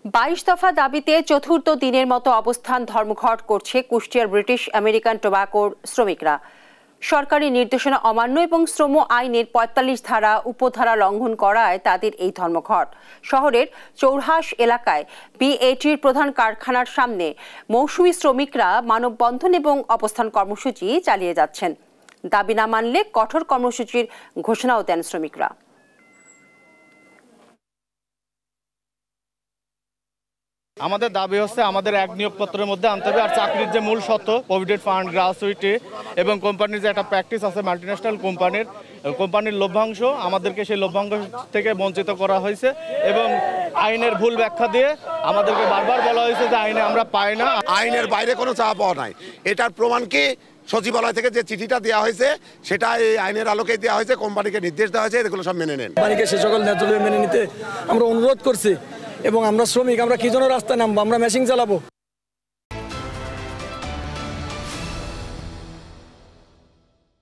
22 দফা দাবিতে চতুর্থ দিনের মতো অবস্থান ধর্মঘট করছে কুষ্টিয়ার ব্রিটিশ আমেরিকান টোব্যাকোর শ্রমিকরা। সরকারি নির্দেশনা অমান্য এবং শ্রম আইনের ৪৫ ধারা উপধারা লঙ্ঘন করায় তাদের এই ধর্মঘট। শহরের চৌরাহাট এলাকায় বিএটির প্রধান কারখানার সামনে মৌসুমী শ্রমিকরা মানববন্ধন এবং অবস্থান কর্মসূচি চালিয়ে যাচ্ছেন। দাবি না মানলে কঠোর কর্মসূচির ঘোষণাও দেন শ্রমিকরা। আমাদের দাবি হচ্ছে আমাদের এক নিয়োগপত্রের মধ্যে আনতে হবে, আর চাকরির যে মূল শর্ত প্রভিডেন্ট ফান্ড, গ্রাচুইটি এবং কোম্পানির যে একটা প্র্যাকটিস আছে মাল্টিন্যাশনাল কোম্পানির লভ্যাংশ, আমাদেরকে সেই লভ্যাংশ থেকে বঞ্চিত করা হয়েছে এবং আইনের ভুল ব্যাখ্যা দিয়ে আমাদেরকে বারবার বলা হয়েছে যে আইনে আমরা পাই না। আইনের বাইরে কোনো চাওয়া পাওয়া নাই। এটার প্রমাণ কি? সচিবালয় থেকে যে চিঠিটা দেওয়া হয়েছে সেটা এই আইনের আলোকে দেওয়া হয়েছে, কোম্পানিকে নির্দেশ দেওয়া হয়েছে এগুলো সব মেনে নেন। কোম্পানিকে সে সকল ন্যায্য মেনে নিতে আমরা অনুরোধ করছি এবং আমরা শ্রমিক, আমরা কি জন্য রাস্তায় নামবো? আমরা মেশিন চালাবো।